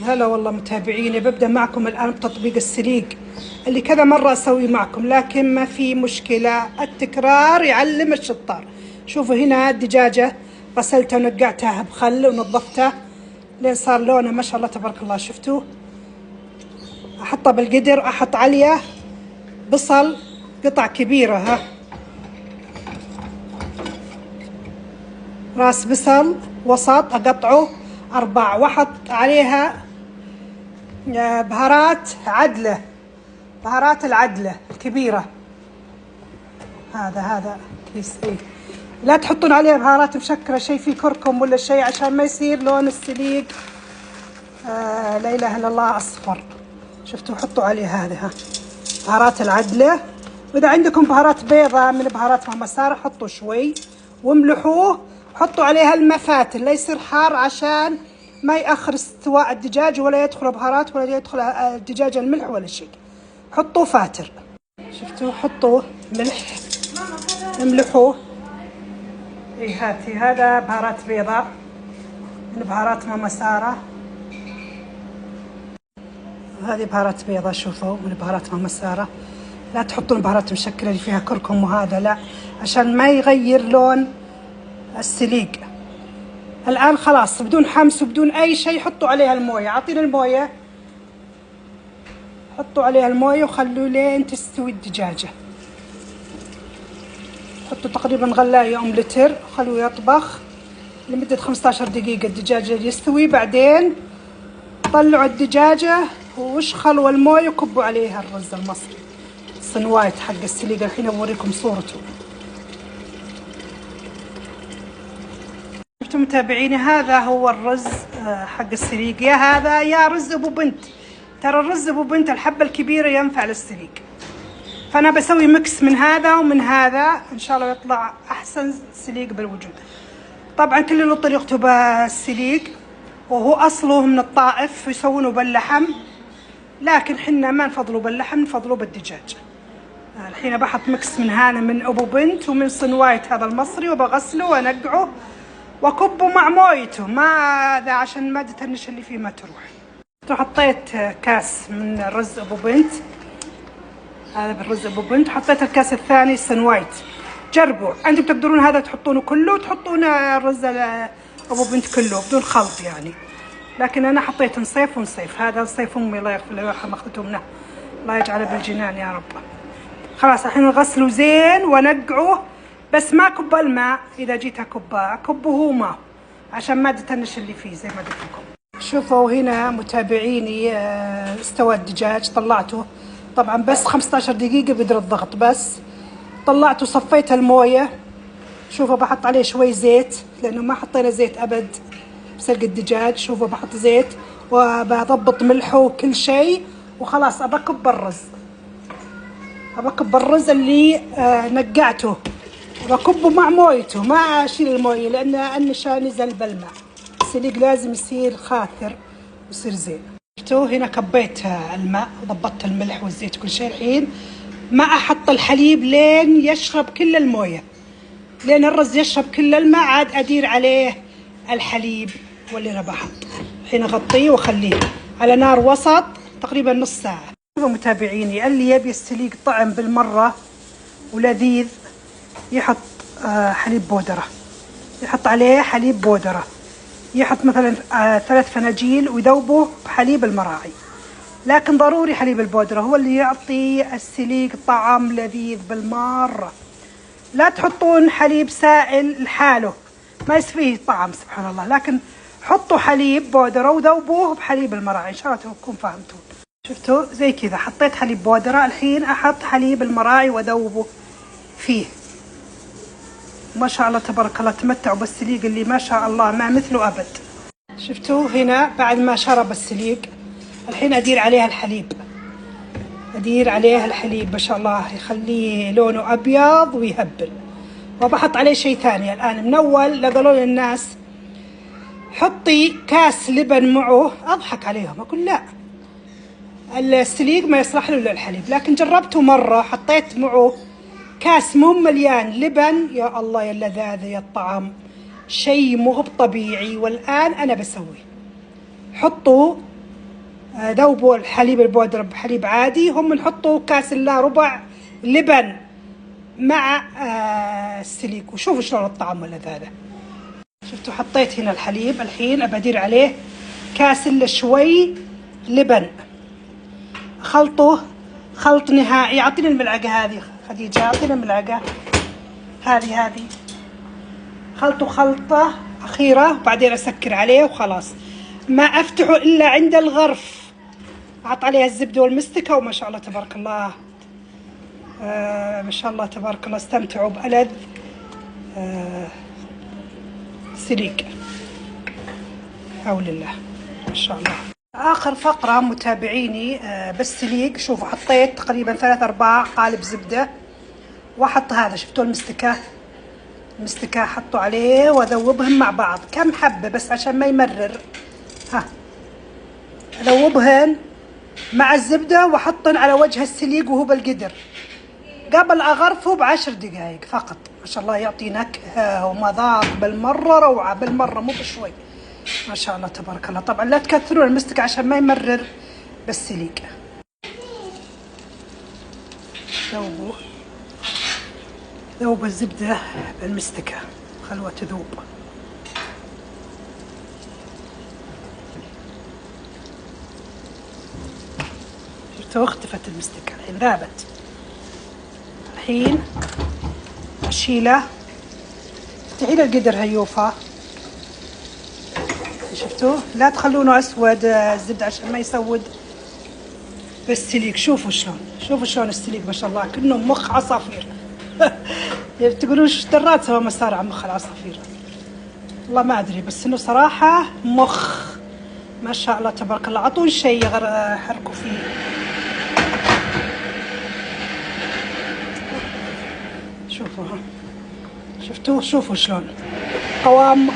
هلا والله متابعيني، ببدأ معكم الآن بتطبيق السليق اللي كذا مرة أسوي معكم، لكن ما في مشكلة، التكرار يعلم الشطار. شوفوا هنا الدجاجة غسلتها ونقعتها بخل ونظفتها لين صار لونها ما شاء الله تبارك الله. شفتوا؟ أحطها بالقدر، أحط عليه بصل قطع كبيرة، ها راس بصل وسط أقطعه 4، وأحط عليها بهارات عدلة، بهارات العدلة الكبيرة. هذا كيس ايه، لا تحطون عليها بهارات مشكرة شيء فيه كركم ولا شيء عشان ما يصير لون السليق لا اله الا الله اصفر. شفتوا؟ حطوا عليه هذه بهارات العدلة، واذا عندكم بهارات بيضة من بهارات ماما سارة حطوا شوي واملحوه. حطوا عليها المفاتن لا يصير حار عشان ما يأخر استواء الدجاج ولا يدخل بهارات ولا يدخل الدجاج الملح ولا شيء. حطوا فاتر. شفتوا؟ حطوا ملح، املحوه. اي هاتي، هذا بهارات بيضاء من بهارات ماما سارة، هذه بهارات بيضاء شوفوا من بهارات ماما سارة. لا تحطون بهارات مشكلة اللي فيها كركم وهذا، لا، عشان ما يغير لون السليق. الآن خلاص بدون حمس وبدون أي شيء حطوا عليها الموية، أعطينا الموية، حطوا عليها الموية وخلوا لين تستوي الدجاجة. حطوا تقريبا غلاية لتر، خلوه يطبخ لمدة 15 دقيقة الدجاجة يستوي. بعدين طلعوا الدجاجة واشخلوا الموية وكبوا عليها الرز المصري الصنوايت حق السليق. الحين بوريكم صورته. شفتوا متابعيني؟ هذا هو الرز حق السليق، يا هذا يا رز ابو بنت. ترى الرز ابو بنت الحبة الكبيرة ينفع للسليق، فانا بسوي مكس من هذا ومن هذا ان شاء الله يطلع احسن سليق بالوجود. طبعا كل له طريقته بالسليق، وهو اصله من الطائف يسوونه باللحم، لكن حنا ما نفضله باللحم، نفضله بالدجاج. الحين بحط مكس من هذا من ابو بنت ومن صنوايت هذا المصري، وبغسله وانقعه واكبه مع مويته، ما هذا عشان مادة النشا اللي فيه ما تروح. حطيت كاس من الرز ابو بنت، هذا بالرز ابو بنت. حطيت الكاس الثاني صنوايت. جربوا، انتم تقدرون هذا تحطونه كله وتحطون الرز ابو بنت كله بدون خلط يعني، لكن انا حطيت نصيف ونصيف. هذا نصيف امي الله يغفر لها ويرحمها، اخذته منها الله يجعله بالجنان يا رب. خلاص الحين نغسله زين ونقعه، بس ما كب الماء. اذا جيت اكبه هو ماء عشان مادة النشا اللي فيه زي ما قلت لكم. شوفوا هنا متابعيني استوى الدجاج، طلعته طبعا بس 15 دقيقة بقدر الضغط، بس طلعته صفيت الموية. شوفوا بحط عليه شوي زيت لأنه ما حطينا زيت أبد بسلق الدجاج. شوفوا بحط زيت وبضبط ملحه وكل شيء، وخلاص أبكب الرز، أبكب الرز اللي نقعته وبكبه مع مويته، ما أشيل الموية لأن النشا نزل بالماء. السليق لازم يصير خاثر ويصير زين. شفتوا هنا كبيت الماء وضبطت الملح والزيت وكل شيء. الحين ما احط الحليب لين يشرب كل المويه، لين الرز يشرب كل الماء عاد ادير عليه الحليب واللي انا بحط. الحين اغطيه واخليه على نار وسط تقريبا نص ساعه. شوفوا متابعيني، اللي يبي السليق طعم بالمره ولذيذ يحط حليب بودره، يحط عليه حليب بودره، يحط مثلا 3 فناجيل ويذوبه بحليب المراعي، لكن ضروري حليب البودرة هو اللي يعطي السليق طعم لذيذ بالمرة. لا تحطون حليب سائل لحاله ما يسفيه طعم سبحان الله، لكن حطوا حليب بودرة وذوبوه بحليب المراعي. ان شاء الله تكونوا فهمتوا. شفتوا زي كذا حطيت حليب بودرة، الحين احط حليب المراعي وذوبه فيه. ما شاء الله تبارك الله، تمتعوا بالسليق اللي ما شاء الله ما مثله ابد. شفتوا هنا بعد ما شرب السليق الحين ادير عليها الحليب، ادير عليها الحليب ما شاء الله يخليه لونه ابيض ويهبل. وبحط عليه شيء ثاني الان من اول قالوا لي الناس حطي كاس لبن معه، اضحك عليهم اقول لا، السليق ما يصلح له الا الحليب، لكن جربته مره حطيت معه كاس مو مليان لبن، يا الله يا اللذاذة يا الطعم، شيء مو طبيعي. والآن أنا بسوي، حطوا ذوبوا الحليب البودرة بحليب عادي، هم نحطوا كاس الا ربع لبن مع السليق، وشوفوا شلون الطعم واللذاذة. شفتوا حطيت هنا الحليب، الحين ابى ادير عليه كاس الا شوي لبن، خلطه خلط نهائي. اعطيني الملعقة هذه خديجة، اعطيني الملعقة هذه خلطه خلطة أخيرة، وبعدين أسكر عليه وخلاص. ما أفتحه إلا عند الغرف. أحط عليها الزبدة والمستكة، وما شاء الله تبارك الله ما شاء الله تبارك الله استمتعوا بألذ سليق. حول الله ما شاء الله. آخر فقرة متابعيني بالسليق، شوفوا حطيت تقريبا 3-4 قالب زبدة، وأحط هذا شفتوا المستكة حطوا عليه واذوبهم مع بعض. كم حبة بس عشان ما يمرر. اذوبهن مع الزبدة واحطن على وجه السليق وهو بالقدر قبل اغرفه ب10 دقائق فقط. ما شاء الله يعطي نكهة ومذاق بالمرة روعة، بالمرة مو بشوي. ما شاء الله تبارك الله. طبعا لا تكثرون المستكة عشان ما يمرر بالسليق. ذوب الزبدة بالمستكة، خلوها تذوب. شفتوا اختفت المستكة الحين، ذابت. الحين اشيله، افتحي له القدر هيوفة. شفتوا لا تخلونه اسود الزبدة عشان ما يسود بالسليق. شوفوا شلون السليق ما شاء الله كأنه مخ عصافير. تقولون شو درات سوى مسار على مخ العصافير؟ والله ما ادري، بس انه صراحه مخ ما شاء الله تبارك الله. عطون شيء حركوا فيه. شوفوا شلون قوام.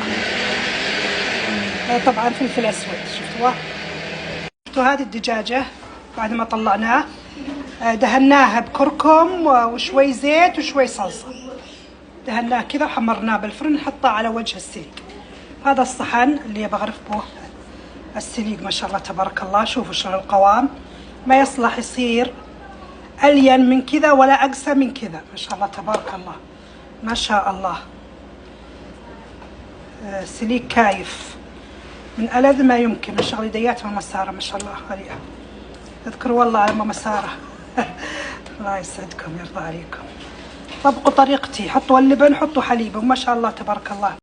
طبعا فلفل اسود. شفتوا هذه الدجاجه بعد ما طلعناه دهناها بكركم وشوي زيت وشوي صلصة. دهناه كذا وحمرناه بالفرن، نحطه على وجه السليق. هذا الصحن اللي بغرف به السليق. ما شاء الله تبارك الله. شوفوا شلون القوام، ما يصلح يصير ألين من كذا ولا أقسى من كذا. ما شاء الله تبارك الله ما شاء الله. سليق كايف من ألذ ما يمكن. ما شاء الله يديات ماما سارة ما شاء الله عليها. اذكروا والله على ماما سارة. الله يسعدكم يرضى عليكم. طبقوا طريقتي، حطوا اللبن حطوا حليب، وما شاء الله تبارك الله.